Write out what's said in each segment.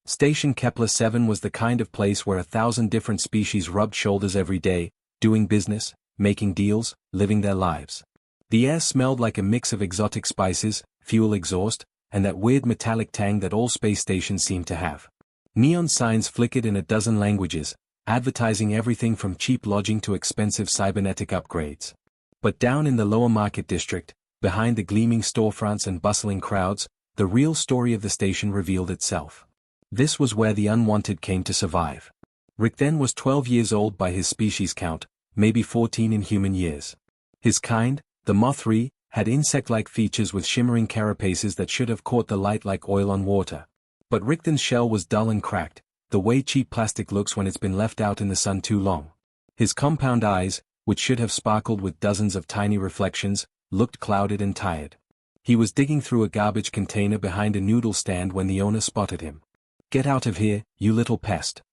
Station Kepler-7 was the kind of place where 1,000 different species rubbed shoulders every day, doing business, making deals, living their lives. The air smelled like a mix of exotic spices, fuel exhaust, and that weird metallic tang that all space stations seem to have. Neon signs flickered in a dozen languages, advertising everything from cheap lodging to expensive cybernetic upgrades. But down in the lower market district, behind the gleaming storefronts and bustling crowds, the real story of the station revealed itself. This was where the unwanted came to survive. Rick then was 12 years old by his species count, maybe 14 in human years. His kind, the Mothri, had insect-like features with shimmering carapaces that should have caught the light like oil on water. But Richthen's shell was dull and cracked, the way cheap plastic looks when it's been left out in the sun too long. His compound eyes, which should have sparkled with dozens of tiny reflections, looked clouded and tired. He was digging through a garbage container behind a noodle stand when the owner spotted him. "Get out of here, you little pest."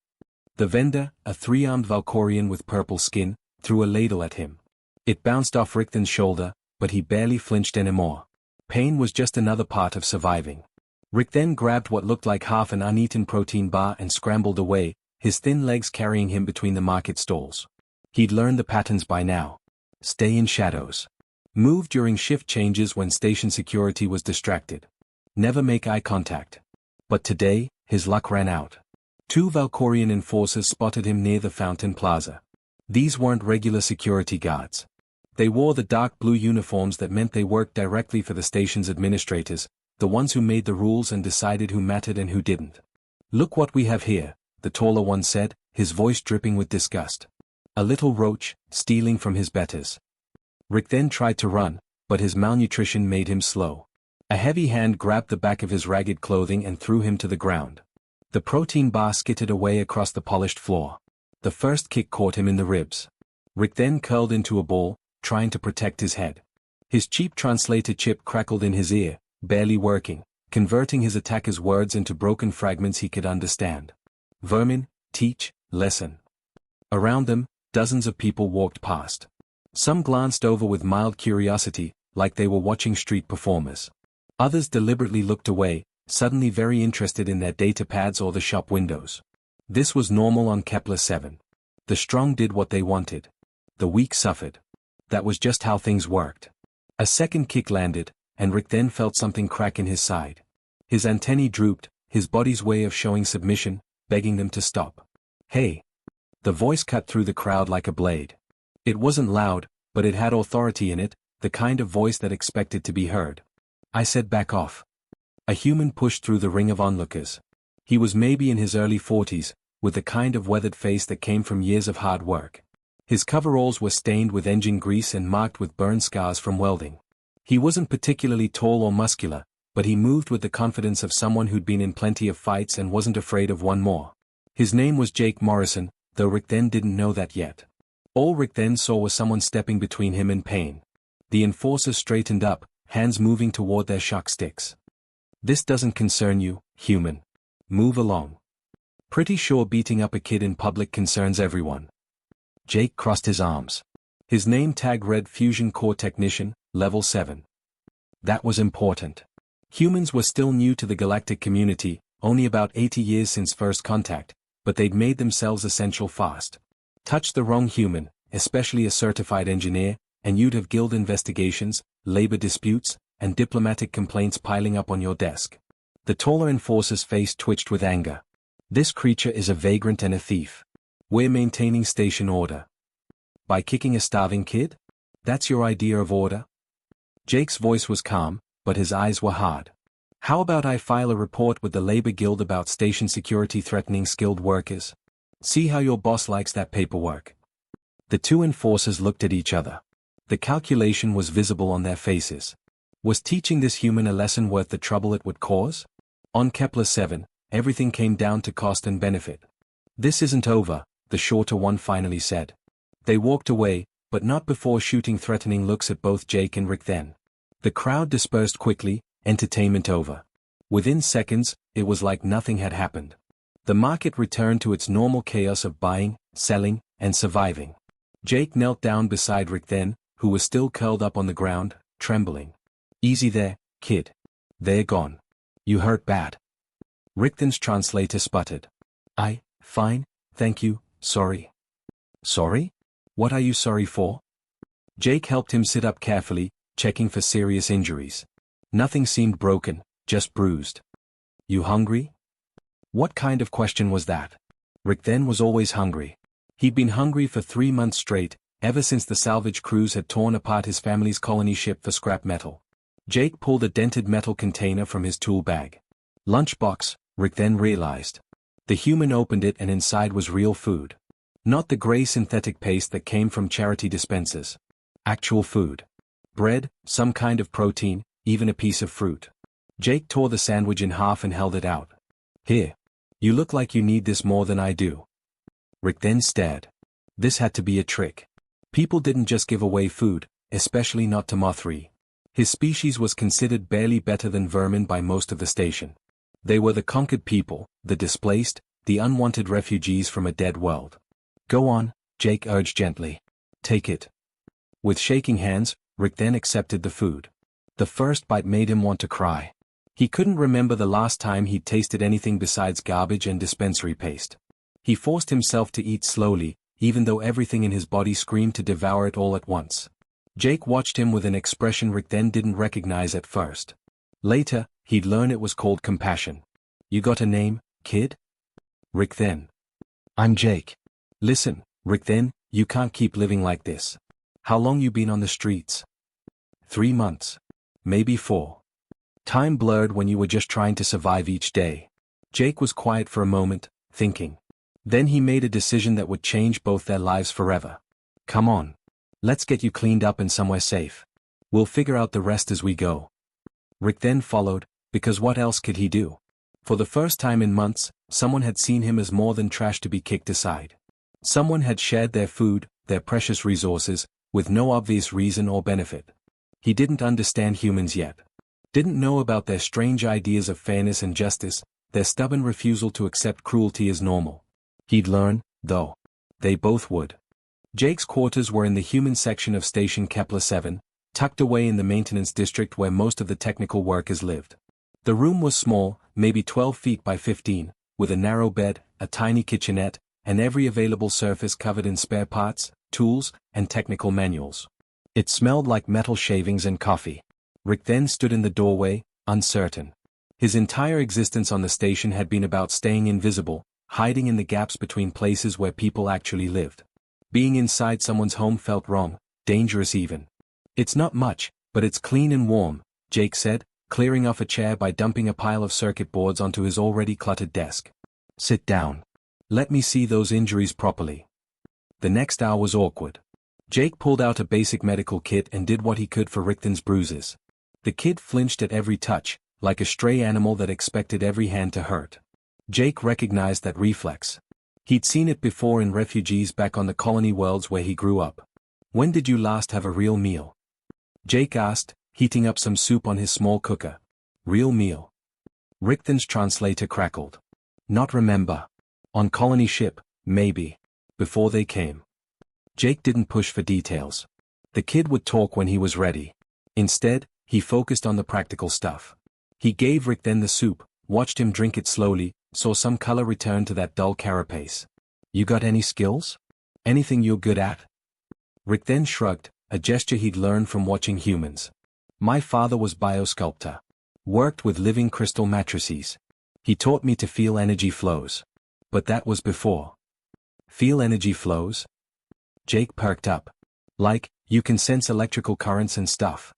The vendor, a three-armed Valkorian with purple skin, threw a ladle at him. It bounced off Richthen's shoulder, but he barely flinched anymore. Pain was just another part of surviving. Rick then grabbed what looked like half an uneaten protein bar and scrambled away, his thin legs carrying him between the market stalls. He'd learned the patterns by now. Stay in shadows. Move during shift changes when station security was distracted. Never make eye contact. But today, his luck ran out. 2 Valkorian enforcers spotted him near the Fountain Plaza. These weren't regular security guards. They wore the dark blue uniforms that meant they worked directly for the station's administrators, the ones who made the rules and decided who mattered and who didn't. "Look what we have here," the taller one said, his voice dripping with disgust. "A little roach, stealing from his betters." Rick then tried to run, but his malnutrition made him slow. A heavy hand grabbed the back of his ragged clothing and threw him to the ground. The protein bar skittered away across the polished floor. The first kick caught him in the ribs. Rick then curled into a ball, trying to protect his head. His cheap translator chip crackled in his ear, barely working, converting his attacker's words into broken fragments he could understand. Vermin, teach, lesson. Around them, dozens of people walked past. Some glanced over with mild curiosity, like they were watching street performers. Others deliberately looked away, suddenly very interested in their datapads or the shop windows. This was normal on Kepler-7. The strong did what they wanted. The weak suffered. That was just how things worked. A second kick landed, and Rick then felt something crack in his side. His antennae drooped, his body's way of showing submission, begging them to stop. "Hey!" The voice cut through the crowd like a blade. It wasn't loud, but it had authority in it, the kind of voice that expected to be heard. "I said back off." A human pushed through the ring of onlookers. He was maybe in his early 40s, with the kind of weathered face that came from years of hard work. His coveralls were stained with engine grease and marked with burn scars from welding. He wasn't particularly tall or muscular, but he moved with the confidence of someone who'd been in plenty of fights and wasn't afraid of one more. His name was Jake Morrison, though Rick then didn't know that yet. All Rick then saw was someone stepping between him and pain. The enforcers straightened up, hands moving toward their shock sticks. "This doesn't concern you, human. Move along. Pretty sure beating up a kid in public concerns everyone." Jake crossed his arms. His name tag read Fusion Core Technician, Level 7. That was important. Humans were still new to the galactic community, only about 80 years since first contact, but they'd made themselves essential fast. Touch the wrong human, especially a certified engineer, and you'd have guild investigations, labor disputes, and diplomatic complaints piling up on your desk. The taller enforcer's face twitched with anger. "This creature is a vagrant and a thief. We're maintaining station order. By kicking a starving kid? That's your idea of order?" Jake's voice was calm, but his eyes were hard. "How about I file a report with the labor guild about station security threatening skilled workers? See how your boss likes that paperwork." The 2 enforcers looked at each other. The calculation was visible on their faces. Was teaching this human a lesson worth the trouble it would cause? On Kepler-7, everything came down to cost and benefit. "This isn't over," the shorter one finally said. They walked away, but not before shooting threatening looks at both Jake and Rick then. The crowd dispersed quickly, entertainment over. Within seconds, it was like nothing had happened. The market returned to its normal chaos of buying, selling, and surviving. Jake knelt down beside Rick then, who was still curled up on the ground, trembling. "Easy there, kid. They're gone. You hurt bad." Richthen's translator sputtered. Fine, thank you, sorry. Sorry? What are you sorry for? Jake helped him sit up carefully, checking for serious injuries. Nothing seemed broken, just bruised. You hungry? What kind of question was that? Richthen was always hungry. He'd been hungry for 3 months straight, ever since the salvage crews had torn apart his family's colony ship for scrap metal. Jake pulled a dented metal container from his tool bag. Lunchbox, Richthen realized. The human opened it and inside was real food. Not the gray synthetic paste that came from charity dispensers. Actual food. Bread, some kind of protein, even a piece of fruit. Jake tore the sandwich in half and held it out. Here. You look like you need this more than I do. Richthen stared. This had to be a trick. People didn't just give away food, especially not to Mothri. His species was considered barely better than vermin by most of the station. They were the conquered people, the displaced, the unwanted refugees from a dead world. Go on, Jake urged gently. Take it. With shaking hands, Richthen accepted the food. The first bite made him want to cry. He couldn't remember the last time he'd tasted anything besides garbage and dispensary paste. He forced himself to eat slowly, even though everything in his body screamed to devour it all at once. Jake watched him with an expression Richthen didn't recognize at first. Later, he'd learn it was called compassion. You got a name, kid? Richthen. I'm Jake. Listen, Richthen, you can't keep living like this. How long you been on the streets? 3 months. Maybe 4. Time blurred when you were just trying to survive each day. Jake was quiet for a moment, thinking. Then he made a decision that would change both their lives forever. Come on. Let's get you cleaned up and somewhere safe. We'll figure out the rest as we go. Richthen followed, because what else could he do? For the first time in months, someone had seen him as more than trash to be kicked aside. Someone had shared their food, their precious resources, with no obvious reason or benefit. He didn't understand humans yet. Didn't know about their strange ideas of fairness and justice, their stubborn refusal to accept cruelty as normal. He'd learn, though. They both would. Jake's quarters were in the human section of Station Kepler 7, tucked away in the maintenance district where most of the technical workers lived. The room was small, maybe 12 feet by 15, with a narrow bed, a tiny kitchenette, and every available surface covered in spare parts, tools, and technical manuals. It smelled like metal shavings and coffee. Richthen stood in the doorway, uncertain. His entire existence on the station had been about staying invisible, hiding in the gaps between places where people actually lived. Being inside someone's home felt wrong, dangerous even. It's not much, but it's clean and warm, Jake said, clearing off a chair by dumping a pile of circuit boards onto his already cluttered desk. Sit down. Let me see those injuries properly. The next hour was awkward. Jake pulled out a basic medical kit and did what he could for Richthen's bruises. The kid flinched at every touch, like a stray animal that expected every hand to hurt. Jake recognized that reflex. He'd seen it before in refugees back on the colony worlds where he grew up. When did you last have a real meal? Jake asked, heating up some soup on his small cooker. Real meal. Richthen's translator crackled. Not remember. On colony ship, maybe. Before they came. Jake didn't push for details. The kid would talk when he was ready. Instead, he focused on the practical stuff. He gave Richthen the soup, watched him drink it slowly, saw some color return to that dull carapace. You got any skills? Anything you're good at? Richthen shrugged, a gesture he'd learned from watching humans. My father was biosculptor. Worked with living crystal matrices. He taught me to feel energy flows. But that was before. Feel energy flows? Jake perked up. Like, you can sense electrical currents and stuff.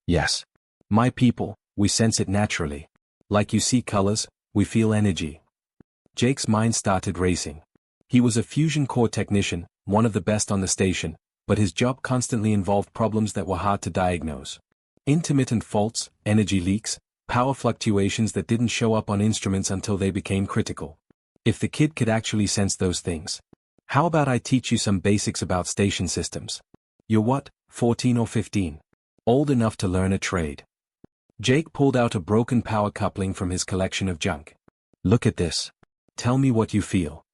Yes. My people, we sense it naturally. Like you see colors, we feel energy. Jake's mind started racing. He was a fusion core technician, one of the best on the station, but his job constantly involved problems that were hard to diagnose. Intermittent faults, energy leaks, power fluctuations that didn't show up on instruments until they became critical. If the kid could actually sense those things. How about I teach you some basics about station systems? You're what, 14 or 15? Old enough to learn a trade. Jake pulled out a broken power coupling from his collection of junk. Look at this. Tell me what you feel.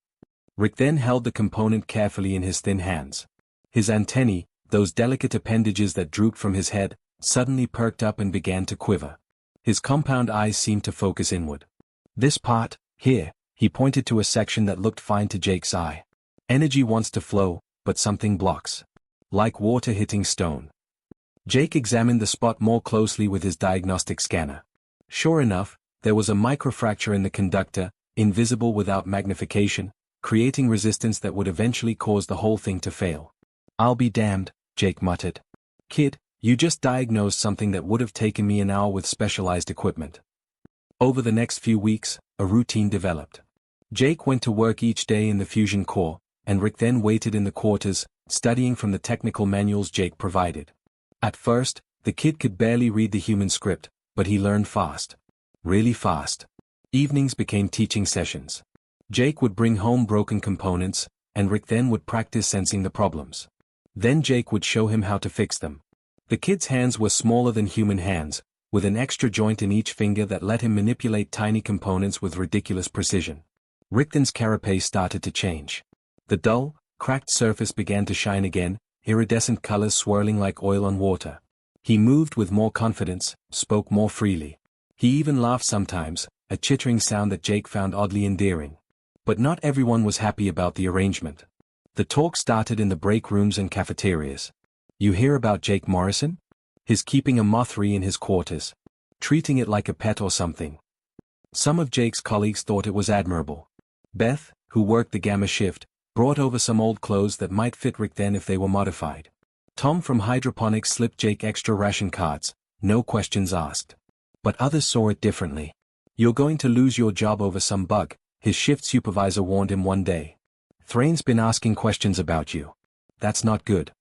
Richthen held the component carefully in his thin hands. His antennae, those delicate appendages that drooped from his head, suddenly perked up and began to quiver. His compound eyes seemed to focus inward. This part, here, he pointed to a section that looked fine to Jake's eye. Energy wants to flow, but something blocks. Like water hitting stone. Jake examined the spot more closely with his diagnostic scanner. Sure enough, there was a microfracture in the conductor, invisible without magnification, creating resistance that would eventually cause the whole thing to fail. I'll be damned, Jake muttered. Kid, you just diagnosed something that would have taken me an hour with specialized equipment. Over the next few weeks, a routine developed. Jake went to work each day in the fusion core, and Rick then waited in the quarters, studying from the technical manuals Jake provided. At first, the kid could barely read the human script, but he learned fast. Really fast. Evenings became teaching sessions. Jake would bring home broken components, and Rick then would practice sensing the problems. Then Jake would show him how to fix them. The kid's hands were smaller than human hands, with an extra joint in each finger that let him manipulate tiny components with ridiculous precision. Rickton's carapace started to change. The dull, cracked surface began to shine again, iridescent colors swirling like oil on water. He moved with more confidence, spoke more freely. He even laughed sometimes, a chittering sound that Jake found oddly endearing. But not everyone was happy about the arrangement. The talk started in the break rooms and cafeterias. You hear about Jake Morrison? He's keeping a mothry in his quarters. Treating it like a pet or something. Some of Jake's colleagues thought it was admirable. Beth, who worked the gamma shift, brought over some old clothes that might fit Rick then if they were modified. Tom from hydroponics slipped Jake extra ration cards, no questions asked. But others saw it differently. You're going to lose your job over some bug, his shift supervisor warned him one day. Thrane's been asking questions about you. That's not good.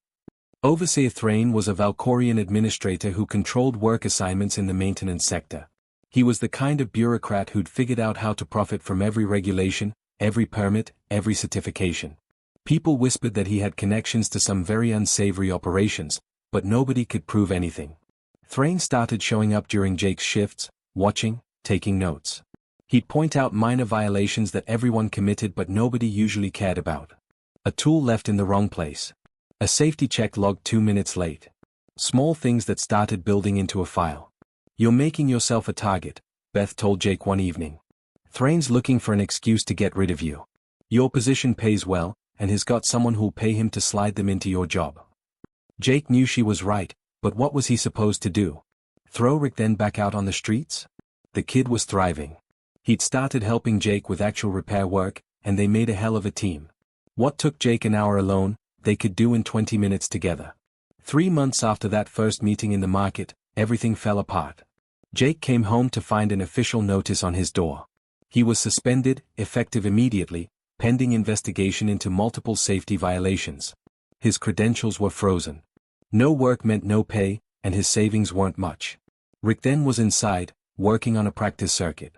Overseer Thrane was a Valkorian administrator who controlled work assignments in the maintenance sector. He was the kind of bureaucrat who'd figured out how to profit from every regulation, every permit, every certification. People whispered that he had connections to some very unsavory operations, but nobody could prove anything. Thrane started showing up during Jake's shifts, watching, taking notes. He'd point out minor violations that everyone committed but nobody usually cared about. A tool left in the wrong place. A safety check logged 2 minutes late. Small things that started building into a file. You're making yourself a target, Beth told Jake one evening. Thrane's looking for an excuse to get rid of you. Your position pays well, and he's got someone who'll pay him to slide them into your job. Jake knew she was right, but what was he supposed to do? Throw Rick then back out on the streets? The kid was thriving. He'd started helping Jake with actual repair work, and they made a hell of a team. What took Jake an hour alone, they could do in 20 minutes together. 3 months after that first meeting in the market, everything fell apart. Jake came home to find an official notice on his door. He was suspended, effective immediately, pending investigation into multiple safety violations. His credentials were frozen. No work meant no pay, and his savings weren't much. Rick then was inside, working on a practice circuit.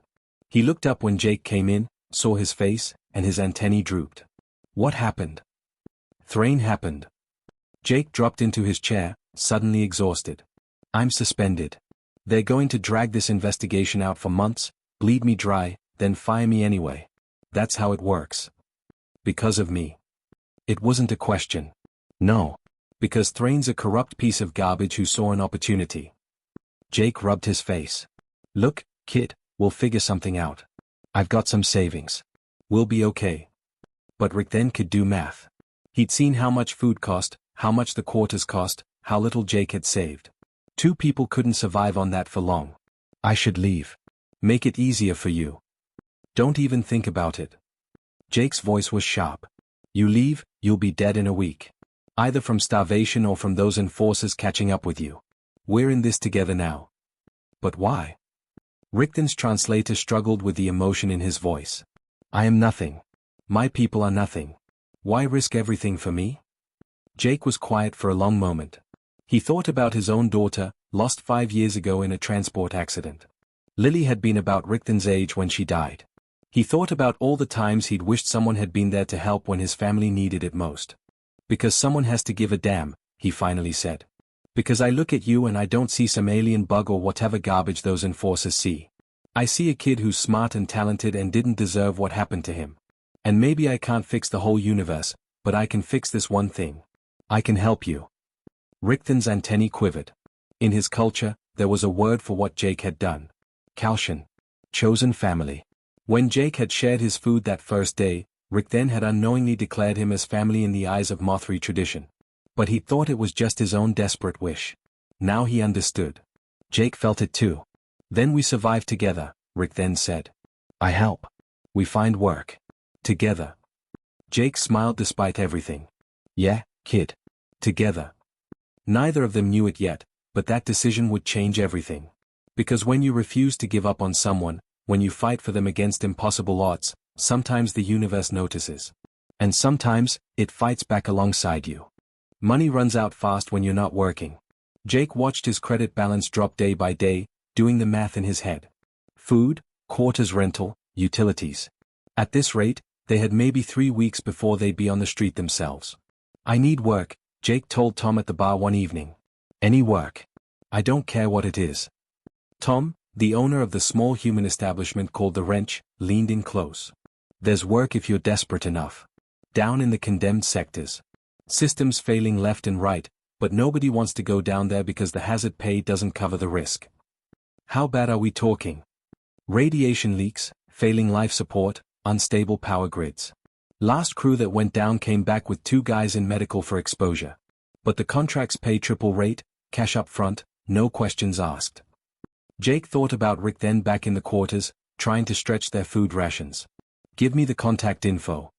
He looked up when Jake came in, saw his face, and his antennae drooped. What happened? Thrane happened. Jake dropped into his chair, suddenly exhausted. I'm suspended. They're going to drag this investigation out for months, bleed me dry, then fire me anyway. That's how it works. Because of me. It wasn't a question. No. Because Thrane's a corrupt piece of garbage who saw an opportunity. Jake rubbed his face. Look, kid, we'll figure something out. I've got some savings. We'll be okay. But Rick then could do math. He'd seen how much food cost, how much the quarters cost, how little Jake had saved. 2 people couldn't survive on that for long. I should leave. Make it easier for you. Don't even think about it. Jake's voice was sharp. You leave, you'll be dead in a week. Either from starvation or from those enforcers catching up with you. We're in this together now. But why? Rickton's translator struggled with the emotion in his voice. I am nothing. My people are nothing. Why risk everything for me? Jake was quiet for a long moment. He thought about his own daughter, lost 5 years ago in a transport accident. Lily had been about Rickton's age when she died. He thought about all the times he'd wished someone had been there to help when his family needed it most. Because someone has to give a damn, he finally said. Because I look at you and I don't see some alien bug or whatever garbage those enforcers see. I see a kid who's smart and talented and didn't deserve what happened to him. And maybe I can't fix the whole universe, but I can fix this one thing. I can help you. Rickton's antennae quivered. In his culture, there was a word for what Jake had done. Kalshan. Chosen family. When Jake had shared his food that first day, Rick then had unknowingly declared him as family in the eyes of Mothri tradition. But he thought it was just his own desperate wish. Now he understood. Jake felt it too. Then we survive together, Rick then said. I help. We find work. Together. Jake smiled despite everything. Yeah, kid. Together. Neither of them knew it yet, but that decision would change everything. Because when you refuse to give up on someone, when you fight for them against impossible odds, sometimes the universe notices. And sometimes, it fights back alongside you. Money runs out fast when you're not working. Jake watched his credit balance drop day by day, doing the math in his head. Food, quarters rental, utilities. At this rate, they had maybe 3 weeks before they'd be on the street themselves. I need work, Jake told Tom at the bar one evening. Any work. I don't care what it is. Tom, the owner of the small human establishment called The Wrench, leaned in close. There's work if you're desperate enough. Down in the condemned sectors. Systems failing left and right, but nobody wants to go down there because the hazard pay doesn't cover the risk. How bad are we talking? Radiation leaks, failing life support, unstable power grids. Last crew that went down came back with 2 guys in medical for exposure. But the contracts pay triple rate, cash up front, no questions asked. Jake thought about Rick then back in the quarters, trying to stretch their food rations. Give me the contact info.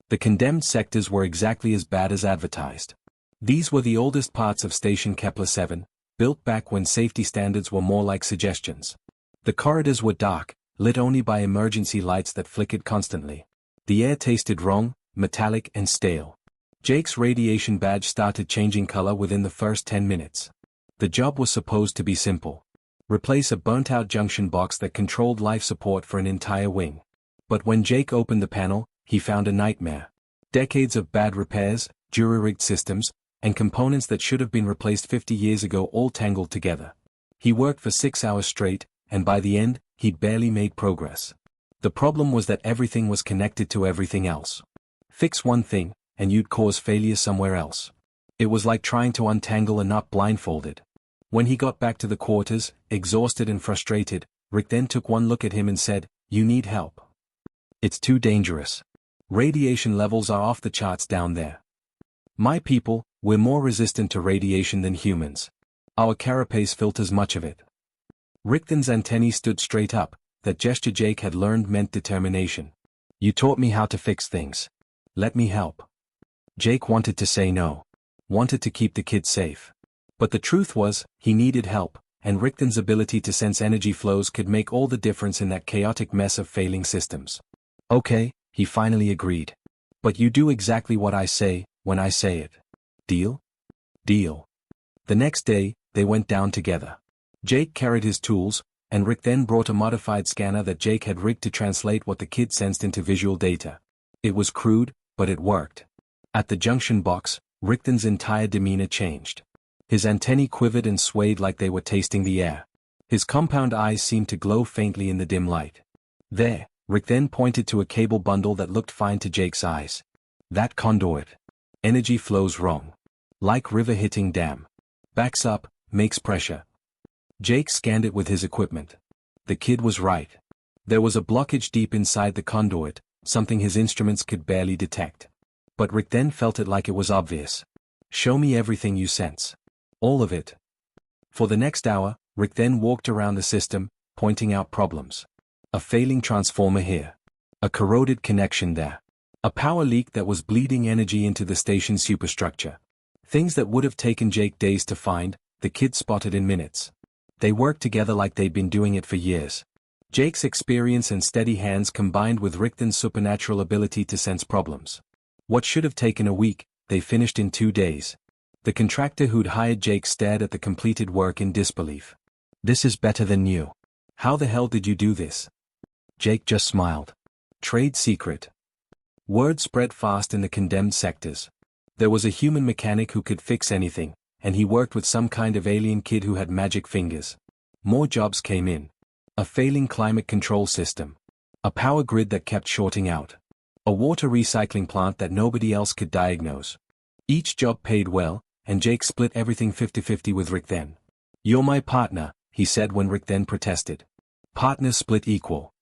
The condemned sectors were exactly as bad as advertised. These were the oldest parts of Station Kepler 7, built back when safety standards were more like suggestions. The corridors were dark, lit only by emergency lights that flickered constantly. The air tasted wrong, metallic and stale. Jake's radiation badge started changing color within the first 10 minutes. The job was supposed to be simple. Replace a burnt-out junction box that controlled life support for an entire wing. But when Jake opened the panel, he found a nightmare. Decades of bad repairs, jury-rigged systems, and components that should have been replaced 50 years ago all tangled together. He worked for 6 hours straight, and by the end, he'd barely made progress. The problem was that everything was connected to everything else. Fix one thing, and you'd cause failure somewhere else. It was like trying to untangle a knot blindfolded. When he got back to the quarters, exhausted and frustrated, Rick then took one look at him and said, "You need help. It's too dangerous. Radiation levels are off the charts down there. My people, we're more resistant to radiation than humans. Our carapace filters much of it." Rickton's antennae stood straight up. That gesture Jake had learned meant determination. "You taught me how to fix things. Let me help." Jake wanted to say no. Wanted to keep the kid safe. But the truth was, he needed help, and Rickton's ability to sense energy flows could make all the difference in that chaotic mess of failing systems. "Okay," he finally agreed. "But you do exactly what I say, when I say it. Deal?" "Deal." The next day, they went down together. Jake carried his tools, and Rick then brought a modified scanner that Jake had rigged to translate what the kid sensed into visual data. It was crude, but it worked. At the junction box, Rickton's entire demeanor changed. His antennae quivered and swayed like they were tasting the air. His compound eyes seemed to glow faintly in the dim light. "There," Rick then pointed to a cable bundle that looked fine to Jake's eyes. "That conduit. Energy flows wrong. Like river hitting dam. Backs up, makes pressure." Jake scanned it with his equipment. The kid was right. There was a blockage deep inside the conduit, something his instruments could barely detect. But Rick then felt it like it was obvious. "Show me everything you sense. All of it." For the next hour, Rick then walked around the system, pointing out problems. A failing transformer here. A corroded connection there. A power leak that was bleeding energy into the station's superstructure. Things that would have taken Jake days to find, the kid spotted in minutes. They worked together like they'd been doing it for years. Jake's experience and steady hands combined with Rickton's supernatural ability to sense problems. What should have taken a week, they finished in 2 days. The contractor who'd hired Jake stared at the completed work in disbelief. "This is better than new. How the hell did you do this?" Jake just smiled. "Trade secret." Word spread fast in the condemned sectors. There was a human mechanic who could fix anything, and he worked with some kind of alien kid who had magic fingers. More jobs came in. A failing climate control system. A power grid that kept shorting out. A water recycling plant that nobody else could diagnose. Each job paid well, and Jake split everything 50-50 with Rick then. "You're my partner," he said when Rick then protested. "Partners split equal."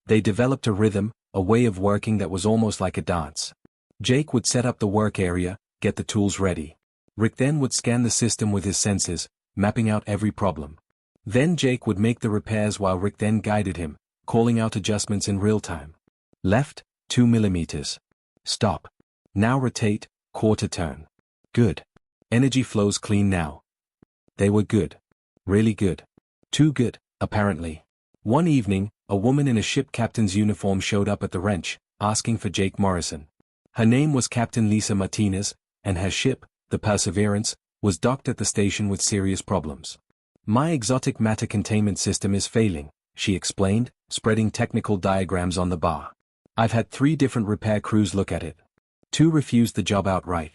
They developed a rhythm, a way of working that was almost like a dance. Jake would set up the work area, get the tools ready. Rick then would scan the system with his sensors, mapping out every problem. Then Jake would make the repairs while Rick then guided him, calling out adjustments in real time. Left, 2 millimeters. Stop. Now rotate, quarter turn. Good. Energy flows clean now. They were good. Really good. Too good, apparently. One evening, a woman in a ship captain's uniform showed up at the wrench, asking for Jake Morrison. Her name was Captain Lisa Martinez, and her ship, the Perseverance, was docked at the station with serious problems. My exotic matter containment system is failing, she explained, spreading technical diagrams on the bar. I've had 3 different repair crews look at it. 2 refused the job outright.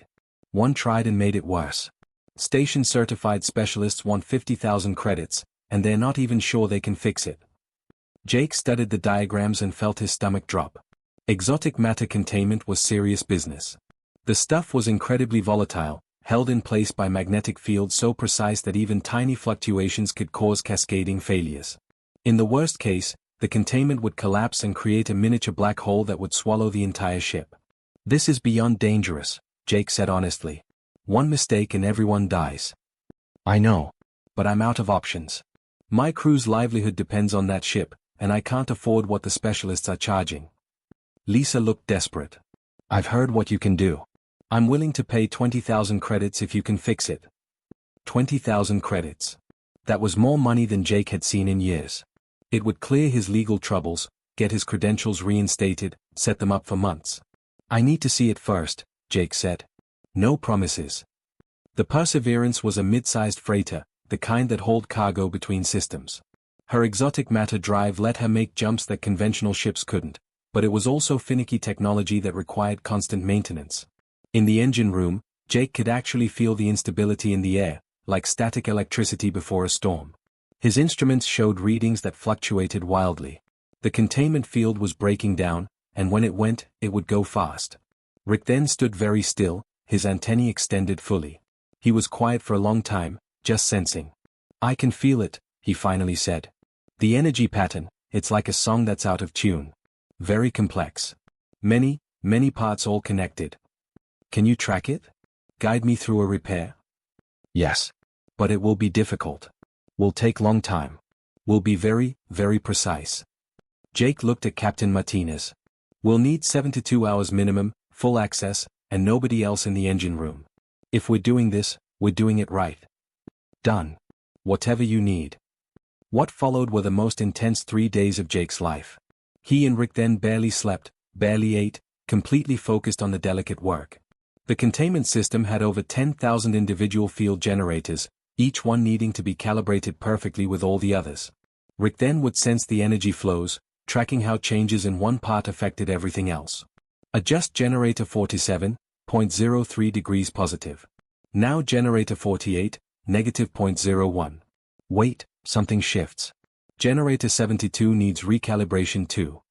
1 tried and made it worse. Station certified specialists want 50,000 credits, and they're not even sure they can fix it. Jake studied the diagrams and felt his stomach drop. Exotic matter containment was serious business. The stuff was incredibly volatile, held in place by magnetic fields so precise that even tiny fluctuations could cause cascading failures. In the worst case, the containment would collapse and create a miniature black hole that would swallow the entire ship. This is beyond dangerous, Jake said honestly. 1 mistake and everyone dies. I know. But I'm out of options. My crew's livelihood depends on that ship, and I can't afford what the specialists are charging. Lisa looked desperate. I've heard what you can do. I'm willing to pay 20,000 credits if you can fix it. 20,000 credits. That was more money than Jake had seen in years. It would clear his legal troubles, get his credentials reinstated, set them up for months. I need to see it first, Jake said. No promises. The Perseverance was a mid-sized freighter, the kind that hauled cargo between systems. Her exotic matter drive let her make jumps that conventional ships couldn't, but it was also finicky technology that required constant maintenance. In the engine room, Jake could actually feel the instability in the air, like static electricity before a storm. His instruments showed readings that fluctuated wildly. The containment field was breaking down, and when it went, it would go fast. Rick then stood very still, his antennae extended fully. He was quiet for a long time, just sensing. I can feel it, he finally said. The energy pattern, it's like a song that's out of tune. Very complex. Many parts all connected. Can you track it? Guide me through a repair? Yes. But it will be difficult. Will take long time. Will be very, very precise. Jake looked at Captain Martinez. We'll need 72 hours minimum, full access, and nobody else in the engine room. If we're doing this, we're doing it right. Done. Whatever you need. What followed were the most intense 3 days of Jake's life. He and Rick then barely slept, barely ate, completely focused on the delicate work. The containment system had over 10,000 individual field generators, each one needing to be calibrated perfectly with all the others. Rick then would sense the energy flows, tracking how changes in one part affected everything else. Adjust generator 47.03 degrees positive. Now generator 48, negative 0.01. Wait, something shifts. Generator 72 needs recalibration too.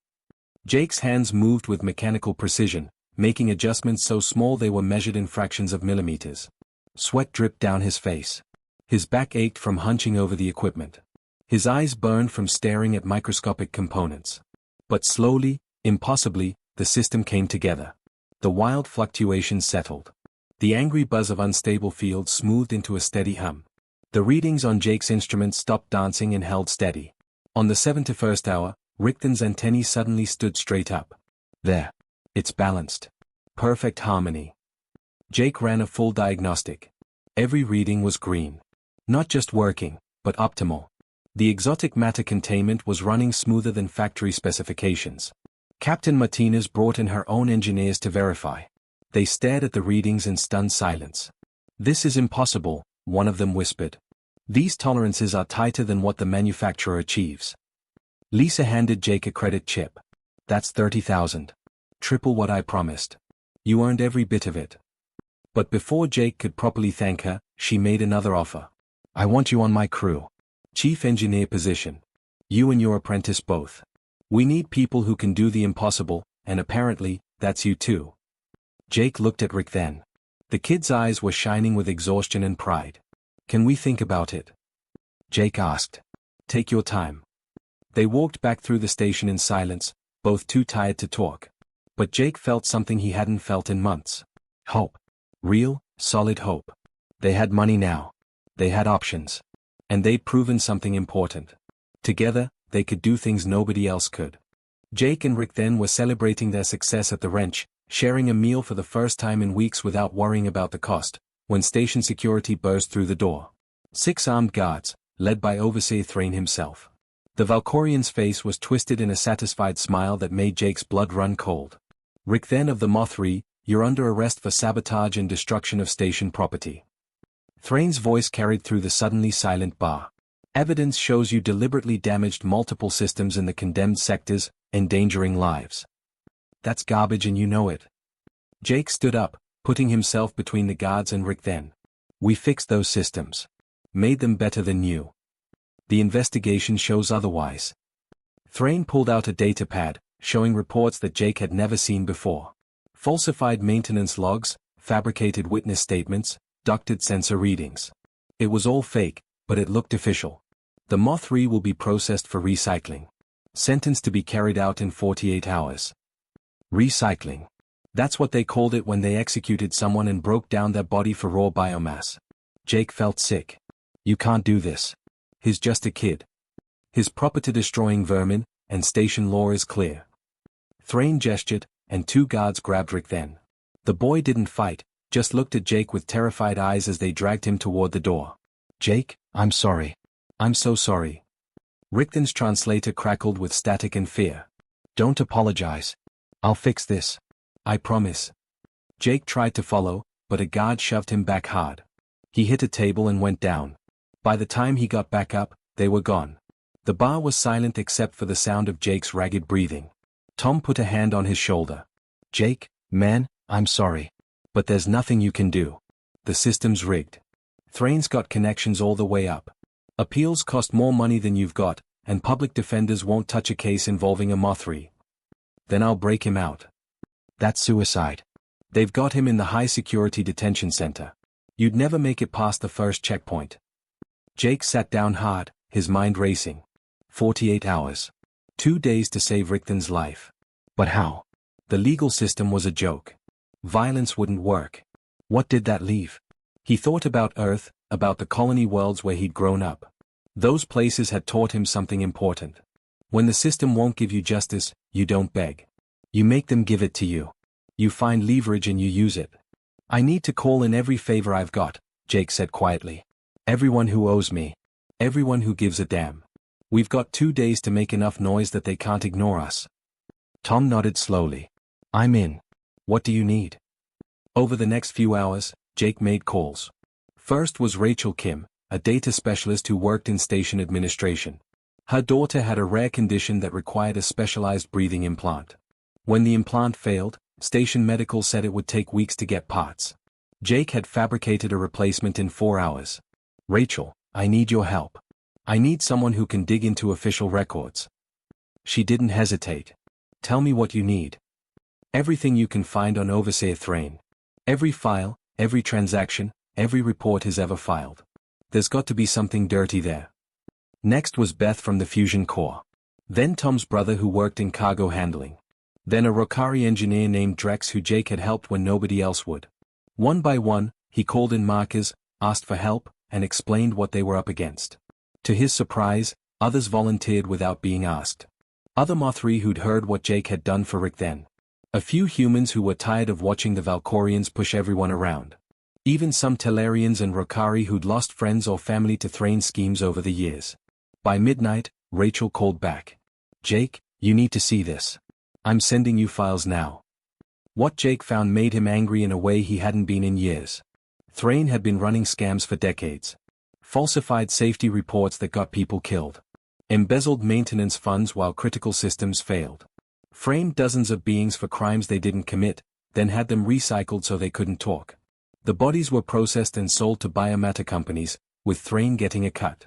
Jake's hands moved with mechanical precision, making adjustments so small they were measured in fractions of millimeters. Sweat dripped down his face. His back ached from hunching over the equipment. His eyes burned from staring at microscopic components. But slowly, impossibly, the system came together. The wild fluctuations settled. The angry buzz of unstable fields smoothed into a steady hum. The readings on Jake's instruments stopped dancing and held steady. On the 71st hour, Rickton's antennae suddenly stood straight up. There. It's balanced. Perfect harmony. Jake ran a full diagnostic. Every reading was green. Not just working, but optimal. The exotic matter containment was running smoother than factory specifications. Captain Martinez brought in her own engineers to verify. They stared at the readings in stunned silence. This is impossible, one of them whispered. These tolerances are tighter than what the manufacturer achieves. Lisa handed Jake a credit chip. That's 30,000. Triple what I promised. You earned every bit of it. But before Jake could properly thank her, she made another offer. I want you on my crew. Chief engineer position. You and your apprentice both. We need people who can do the impossible, and apparently, that's you too. Jake looked at Rick then. The kid's eyes were shining with exhaustion and pride. Can we think about it? Jake asked. Take your time. They walked back through the station in silence, both too tired to talk. But Jake felt something he hadn't felt in months. Hope. Real, solid hope. They had money now. They had options. And they'd proven something important. Together, they could do things nobody else could. Jake and Rick then were celebrating their success at the wrench, sharing a meal for the first time in weeks without worrying about the cost, when station security burst through the door. 6 armed guards, led by Overseer Thrain himself. The Valkorian's face was twisted in a satisfied smile that made Jake's blood run cold. Rick then of the Mothri, you're under arrest for sabotage and destruction of station property. Thrain's voice carried through the suddenly silent bar. Evidence shows you deliberately damaged multiple systems in the condemned sectors, endangering lives. That's garbage and you know it. Jake stood up, putting himself between the guards and Rick then. We fixed those systems. Made them better than new. The investigation shows otherwise. Thrain pulled out a data pad, showing reports that Jake had never seen before. Falsified maintenance logs, fabricated witness statements, ducted sensor readings. It was all fake, but it looked official. The Mothri will be processed for recycling. Sentenced to be carried out in 48 hours. Recycling. That's what they called it when they executed someone and broke down their body for raw biomass. Jake felt sick. You can't do this. He's just a kid. His property-destroying vermin, and station law is clear. Thrain gestured, and 2 guards grabbed Rick then. The boy didn't fight, just looked at Jake with terrified eyes as they dragged him toward the door. Jake, I'm sorry. I'm so sorry. Rickton's translator crackled with static and fear. Don't apologize. I'll fix this. I promise. Jake tried to follow, but a guard shoved him back hard. He hit a table and went down. By the time he got back up, they were gone. The bar was silent except for the sound of Jake's ragged breathing. Tom put a hand on his shoulder. Jake, man, I'm sorry. But there's nothing you can do. The system's rigged. Thrain's got connections all the way up. Appeals cost more money than you've got, and public defenders won't touch a case involving a Mothri. Then I'll break him out. That's suicide. They've got him in the high-security detention center. You'd never make it past the first checkpoint. Jake sat down hard, his mind racing. 48 hours. 2 days to save Rickton's life. But how? The legal system was a joke. Violence wouldn't work. What did that leave? He thought about Earth, about the colony worlds where he'd grown up. Those places had taught him something important. When the system won't give you justice, you don't beg. You make them give it to you. You find leverage and you use it. I need to call in every favor I've got, Jake said quietly. Everyone who owes me. Everyone who gives a damn. We've got 2 days to make enough noise that they can't ignore us. Tom nodded slowly. I'm in. What do you need? Over the next few hours, Jake made calls. First was Rachel Kim, a data specialist who worked in station administration. Her daughter had a rare condition that required a specialized breathing implant. When the implant failed, station medical said it would take weeks to get parts. Jake had fabricated a replacement in 4 hours. Rachel, I need your help. I need someone who can dig into official records. She didn't hesitate. Tell me what you need. Everything you can find on Overseer Thrain. Every file, every transaction, every report he's ever filed. There's got to be something dirty there. Next was Beth from the Fusion Core. Then Tom's brother who worked in cargo handling. Then a Rokari engineer named Drex who Jake had helped when nobody else would. One by one, he called in markers, asked for help, and explained what they were up against. To his surprise, others volunteered without being asked. Other Mothri who'd heard what Jake had done for Rick then. A few humans who were tired of watching the Valkorians push everyone around. Even some Telarians and Rokari who'd lost friends or family to Thrain's schemes over the years. By midnight, Rachel called back. Jake, you need to see this. I'm sending you files now. What Jake found made him angry in a way he hadn't been in years. Thrain had been running scams for decades. Falsified safety reports that got people killed. Embezzled maintenance funds while critical systems failed. Framed dozens of beings for crimes they didn't commit, then had them recycled so they couldn't talk. The bodies were processed and sold to biomatter companies, with Thrain getting a cut.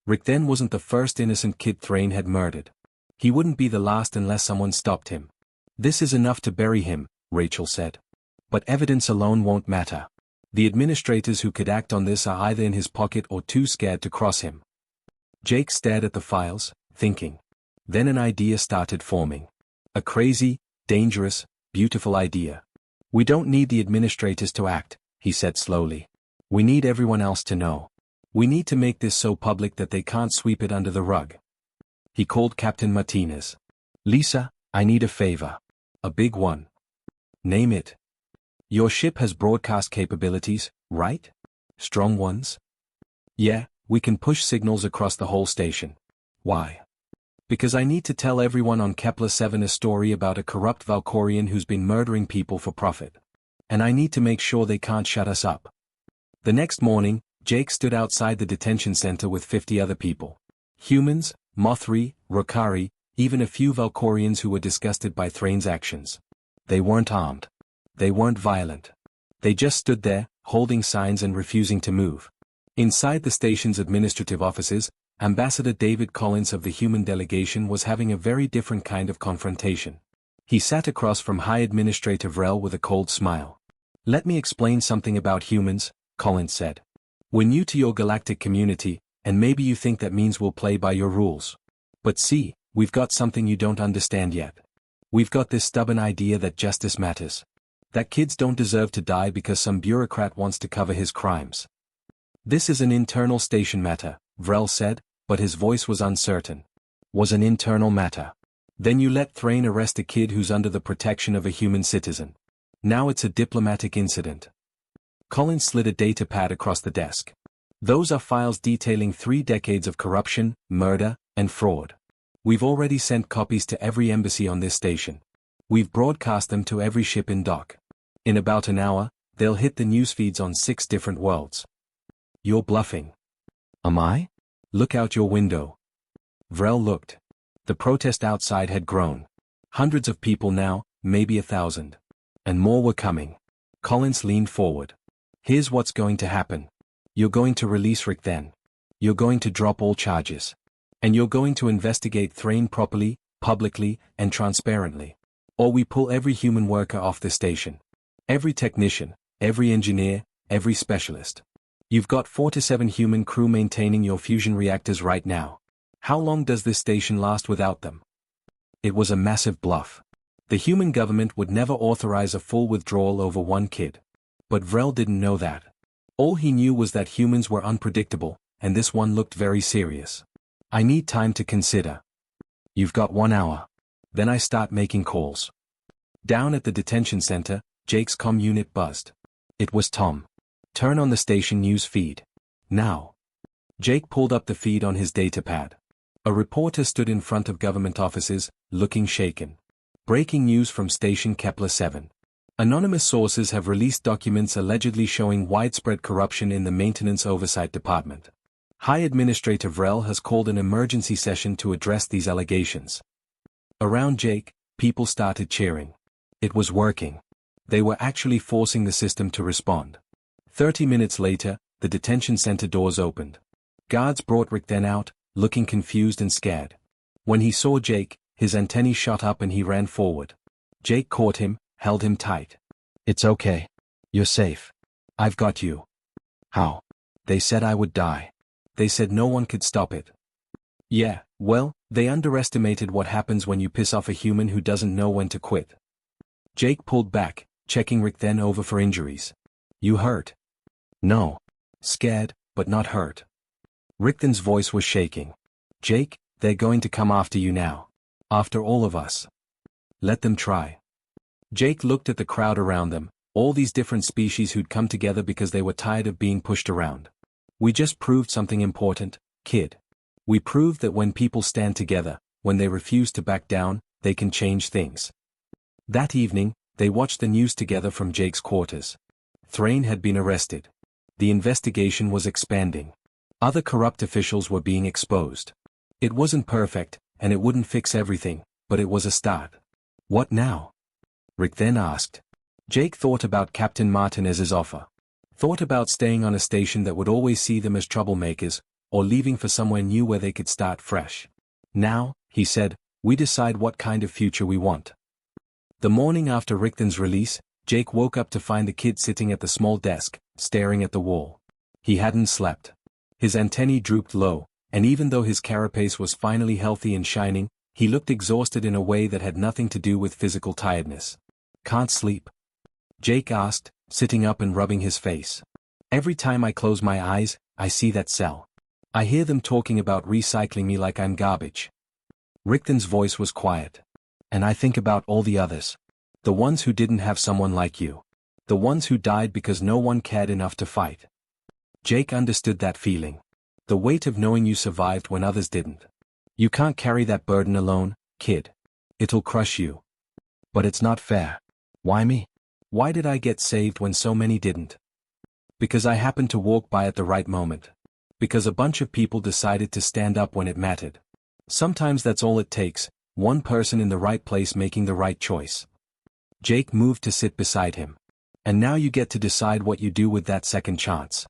Rick then wasn't the first innocent kid Thrain had murdered. He wouldn't be the last unless someone stopped him. This is enough to bury him, Rachel said. But evidence alone won't matter. The administrators who could act on this are either in his pocket or too scared to cross him. Jake stared at the files, thinking. Then an idea started forming. A crazy, dangerous, beautiful idea. We don't need the administrators to act, he said slowly. We need everyone else to know. We need to make this so public that they can't sweep it under the rug. He called Captain Martinez. Lisa, I need a favor. A big one. Name it. Your ship has broadcast capabilities, right? Strong ones? Yeah, we can push signals across the whole station. Why? Because I need to tell everyone on Kepler-7 a story about a corrupt Valkorian who's been murdering people for profit. And I need to make sure they can't shut us up. The next morning, Jake stood outside the detention center with 50 other people. Humans, Mothri, Rokari, even a few Valkorians who were disgusted by Thrane's actions. They weren't armed. They weren't violent. They just stood there, holding signs and refusing to move. Inside the station's administrative offices, Ambassador David Collins of the human delegation was having a very different kind of confrontation. He sat across from High Administrator Vrel with a cold smile. Let me explain something about humans, Collins said. We're new to your galactic community, and maybe you think that means we'll play by your rules. But see, we've got something you don't understand yet. We've got this stubborn idea that justice matters. That kids don't deserve to die because some bureaucrat wants to cover his crimes. This is an internal station matter, Vrel said, but his voice was uncertain. Was an internal matter. Then you let Thrane arrest a kid who's under the protection of a human citizen. Now it's a diplomatic incident. Collins slid a data pad across the desk. Those are files detailing 3 decades of corruption, murder, and fraud. We've already sent copies to every embassy on this station. We've broadcast them to every ship in dock. In about an hour, they'll hit the news feeds on 6 different worlds. You're bluffing. Am I? Look out your window. Vrel looked. The protest outside had grown. Hundreds of people now, maybe 1,000. And more were coming. Collins leaned forward. Here's what's going to happen. You're going to release Rick then. You're going to drop all charges. And you're going to investigate Thrane properly, publicly, and transparently. Or we pull every human worker off the station. Every technician, every engineer, every specialist. You've got 4 to 7 human crew maintaining your fusion reactors right now. How long does this station last without them? It was a massive bluff. The human government would never authorize a full withdrawal over one kid. But Vrel didn't know that. All he knew was that humans were unpredictable, and this one looked very serious. I need time to consider. You've got 1 hour. Then I start making calls. Down at the detention center, Jake's comm unit buzzed. It was Tom. Turn on the station news feed. Now. Jake pulled up the feed on his datapad. A reporter stood in front of government offices, looking shaken. Breaking news from station Kepler-7. Anonymous sources have released documents allegedly showing widespread corruption in the Maintenance Oversight Department. High Administrator Vrel has called an emergency session to address these allegations. Around Jake, people started cheering. It was working. They were actually forcing the system to respond. 30 minutes later, the detention center doors opened. Guards brought Rick then out, looking confused and scared. When he saw Jake, his antennae shot up and he ran forward. Jake caught him, held him tight. It's okay. You're safe. I've got you. How? They said I would die. They said no one could stop it. Yeah, well, they underestimated what happens when you piss off a human who doesn't know when to quit. Jake pulled back, checking Rick then over for injuries. You hurt? No. Scared, but not hurt. Rickden's voice was shaking. Jake, they're going to come after you now. After all of us. Let them try. Jake looked at the crowd around them, all these different species who'd come together because they were tired of being pushed around. We just proved something important, kid. We proved that when people stand together, when they refuse to back down, they can change things. That evening, they watched the news together from Jake's quarters. Thrane had been arrested. The investigation was expanding. Other corrupt officials were being exposed. It wasn't perfect, and it wouldn't fix everything, but it was a start. What now? Rick then asked. Jake thought about Captain Martinez's offer. Thought about staying on a station that would always see them as troublemakers, or leaving for somewhere new where they could start fresh. Now, he said, we decide what kind of future we want. The morning after Rickden's release, Jake woke up to find the kid sitting at the small desk, staring at the wall. He hadn't slept. His antennae drooped low, and even though his carapace was finally healthy and shining, He looked exhausted in a way that had nothing to do with physical tiredness. "Can't sleep?" Jake asked, sitting up and rubbing his face. "Every time I close my eyes, I see that cell. I hear them talking about recycling me like I'm garbage." Richten's voice was quiet. "And I think about all the others. The ones who didn't have someone like you. The ones who died because no one cared enough to fight." Jake understood that feeling. The weight of knowing you survived when others didn't. "You can't carry that burden alone, kid. It'll crush you." "But it's not fair." "Why me? Why did I get saved when so many didn't?" "Because I happened to walk by at the right moment. Because a bunch of people decided to stand up when it mattered. Sometimes that's all it takes, one person in the right place making the right choice." Jake moved to sit beside him. "And now you get to decide what you do with that second chance."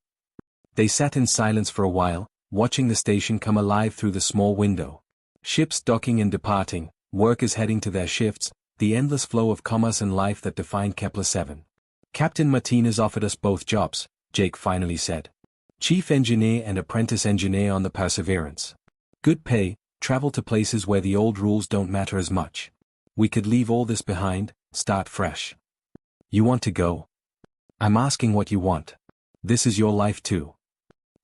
They sat in silence for a while, watching the station come alive through the small window. Ships docking and departing, workers heading to their shifts, the endless flow of commerce and life that defined Kepler 7. "Captain Martinez offered us both jobs," Jake finally said. "Chief engineer and apprentice engineer on the Perseverance. Good pay, travel to places where the old rules don't matter as much. We could leave all this behind, start fresh." "You want to go?" "I'm asking what you want. This is your life too."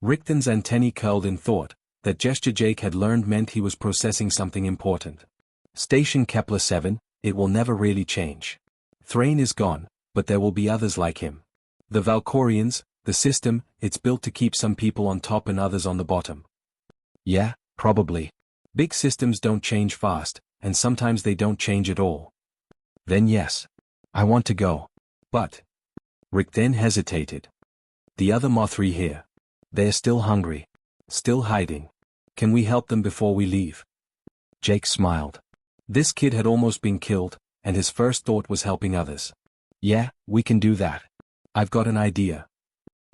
Richten's antennae curled in thought. That gesture Jake had learned meant he was processing something important. Station Kepler 7, it will never really change. Thrain is gone, but there will be others like him. The Valkorians, the system, it's built to keep some people on top and others on the bottom. "Yeah, probably. Big systems don't change fast, and sometimes they don't change at all." "Then yes. I want to go." "But..." Richten hesitated. "The other Mothri here. They're still hungry. Still hiding. Can we help them before we leave?" Jake smiled. This kid had almost been killed, and his first thought was helping others. "Yeah, we can do that. I've got an idea."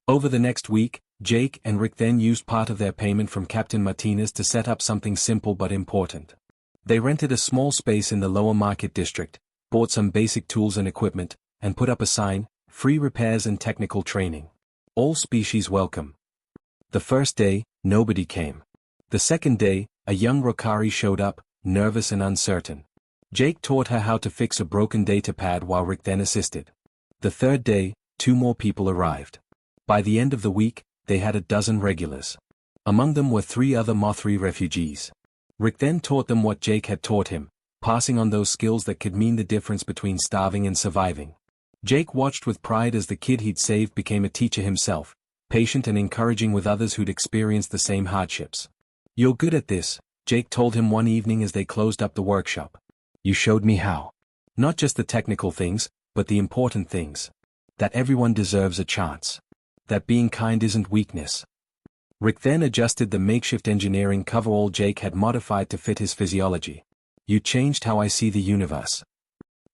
Over the next week, Jake and Richten used part of their payment from Captain Martinez to set up something simple but important. They rented a small space in the lower market district, bought some basic tools and equipment, and put up a sign, "Free repairs and technical training. All species welcome." The first day, nobody came. The second day, a young Rokari showed up, nervous and uncertain. Jake taught her how to fix a broken datapad while Richten assisted. The third day, 2 more people arrived. By the end of the week, they had a dozen regulars. Among them were 3 other Mothri refugees. Richten taught them what Jake had taught him, passing on those skills that could mean the difference between starving and surviving. Jake watched with pride as the kid he'd saved became a teacher himself, patient and encouraging with others who'd experienced the same hardships. "You're good at this," Jake told him one evening as they closed up the workshop. "You showed me how. Not just the technical things, but the important things. That everyone deserves a chance. That being kind isn't weakness." Rick then adjusted the makeshift engineering coverall Jake had modified to fit his physiology. "You changed how I see the universe.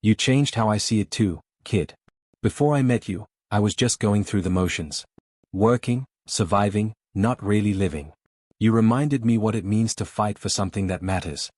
You changed how I see it too, kid. Before I met you, I was just going through the motions. Working, surviving, not really living. You reminded me what it means to fight for something that matters."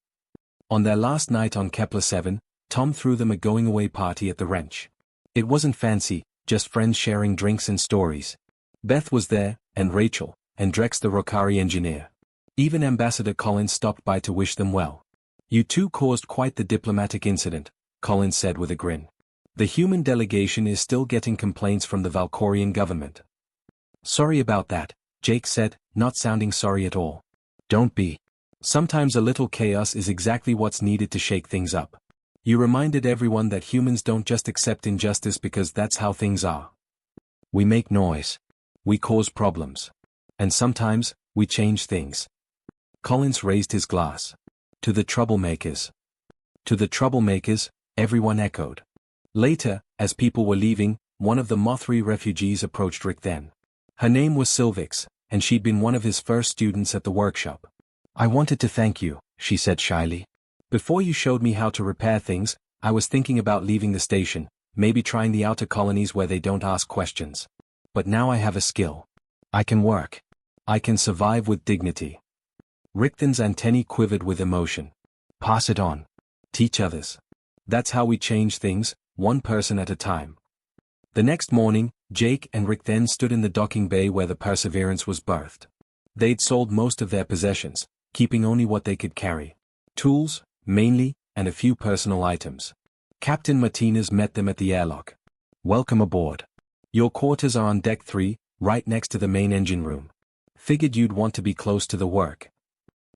On their last night on Kepler 7, Tom threw them a going-away party at the Wrench. It wasn't fancy, just friends sharing drinks and stories. Beth was there, and Rachel, and Drex the Rokari engineer. Even Ambassador Collins stopped by to wish them well. "You two caused quite the diplomatic incident," Collins said with a grin. "The human delegation is still getting complaints from the Valkorian government." "Sorry about that," Jake said, not sounding sorry at all. "Don't be. Sometimes a little chaos is exactly what's needed to shake things up. You reminded everyone that humans don't just accept injustice because that's how things are. We make noise. We cause problems. And sometimes, we change things." Collins raised his glass. "To the troublemakers." "To the troublemakers," everyone echoed. Later, as people were leaving, one of the Mothri refugees approached Rick then. Her name was Sylvix, and she'd been one of his first students at the workshop. "I wanted to thank you," she said shyly. "Before you showed me how to repair things, I was thinking about leaving the station, maybe trying the outer colonies where they don't ask questions. But now I have a skill. I can work. I can survive with dignity." Richten's antennae quivered with emotion. "Pass it on. Teach others. That's how we change things, one person at a time." The next morning, Jake and Richten stood in the docking bay where the Perseverance was berthed. They'd sold most of their possessions, keeping only what they could carry. Tools, mainly, and a few personal items. Captain Martinez met them at the airlock. "Welcome aboard. Your quarters are on deck 3, right next to the main engine room. Figured you'd want to be close to the work."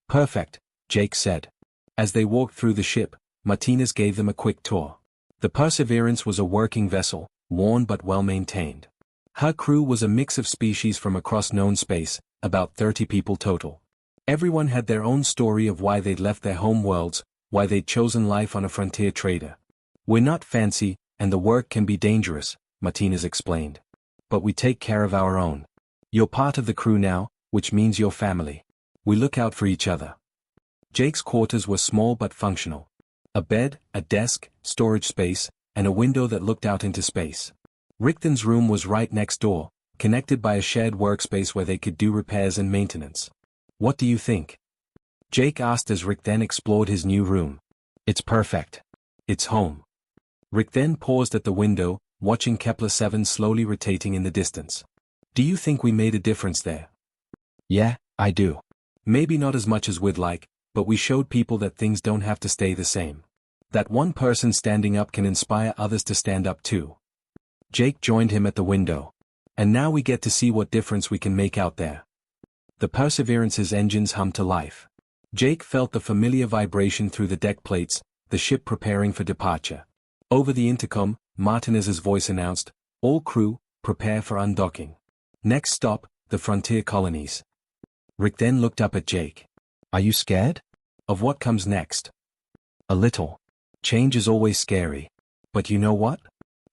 "Perfect," Jake said. As they walked through the ship, Martinez gave them a quick tour. The Perseverance was a working vessel, worn but well-maintained. Her crew was a mix of species from across known space, about 30 people total. Everyone had their own story of why they'd left their home worlds, why they'd chosen life on a frontier trader. "We're not fancy, and the work can be dangerous," Martinez explained. "But we take care of our own. You're part of the crew now, which means you're family. We look out for each other." Jake's quarters were small but functional. A bed, a desk, storage space, and a window that looked out into space. Richthen's room was right next door, connected by a shared workspace where they could do repairs and maintenance. "What do you think?" Jake asked as Richthen explored his new room. "It's perfect. It's home." Richthen paused at the window, watching Kepler-7 slowly rotating in the distance. "Do you think we made a difference there?" "Yeah, I do. Maybe not as much as we'd like, but we showed people that things don't have to stay the same. That one person standing up can inspire others to stand up too." Jake joined him at the window. "And now we get to see what difference we can make out there." The Perseverance's engines hummed to life. Jake felt the familiar vibration through the deck plates, the ship preparing for departure. Over the intercom, Martinez's voice announced, "All crew, prepare for undocking. Next stop, the frontier colonies." Rick then looked up at Jake. "Are you scared?" "Of what comes next?" "A little. Change is always scary. But you know what?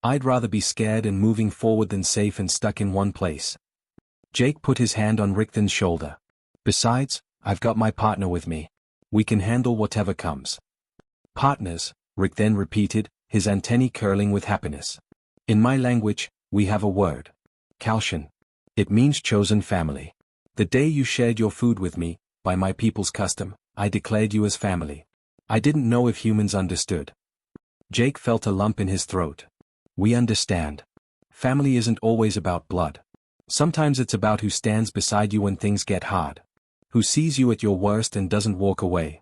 I'd rather be scared and moving forward than safe and stuck in one place." Jake put his hand on Richthen's shoulder. "Besides, I've got my partner with me. We can handle whatever comes." "Partners," Richthen repeated, his antennae curling with happiness. "In my language, we have a word. Kalshan. It means chosen family. The day you shared your food with me, by my people's custom, I declared you as family. I didn't know if humans understood." Jake felt a lump in his throat. "We understand. Family isn't always about blood. Sometimes it's about who stands beside you when things get hard. Who sees you at your worst and doesn't walk away."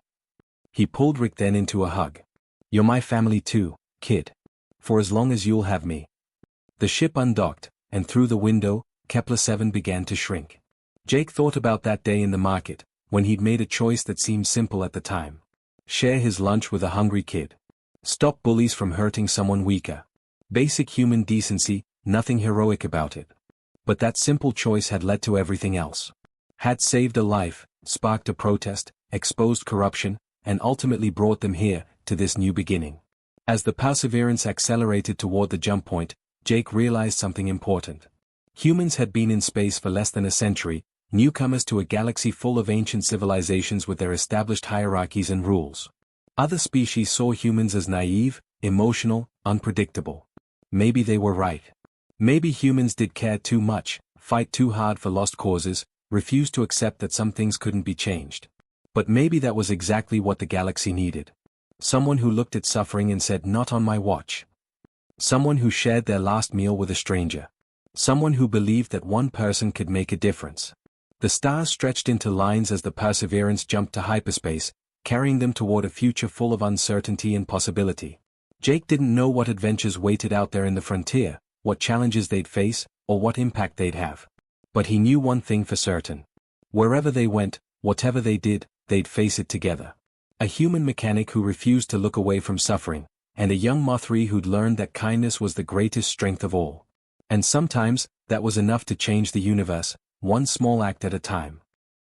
He pulled Richthen into a hug. "You're my family too, kid. For as long as you'll have me." The ship undocked, and through the window, Kepler-7 began to shrink. Jake thought about that day in the market, when he'd made a choice that seemed simple at the time. Share his lunch with a hungry kid. Stop bullies from hurting someone weaker. Basic human decency, nothing heroic about it. But that simple choice had led to everything else. Had saved a life, sparked a protest, exposed corruption, and ultimately brought them here, to this new beginning. As the Perseverance accelerated toward the jump point, Jake realized something important. Humans had been in space for less than a century, newcomers to a galaxy full of ancient civilizations with their established hierarchies and rules. Other species saw humans as naive, emotional, unpredictable. Maybe they were right. Maybe humans did care too much, fight too hard for lost causes, refuse to accept that some things couldn't be changed. But maybe that was exactly what the galaxy needed. Someone who looked at suffering and said, "Not on my watch." Someone who shared their last meal with a stranger. Someone who believed that one person could make a difference. The stars stretched into lines as the Perseverance jumped to hyperspace, carrying them toward a future full of uncertainty and possibility. Jake didn't know what adventures waited out there in the frontier, what challenges they'd face, or what impact they'd have. But he knew one thing for certain. Wherever they went, whatever they did, they'd face it together. A human mechanic who refused to look away from suffering, and a young Mothri who'd learned that kindness was the greatest strength of all. And sometimes, that was enough to change the universe, one small act at a time.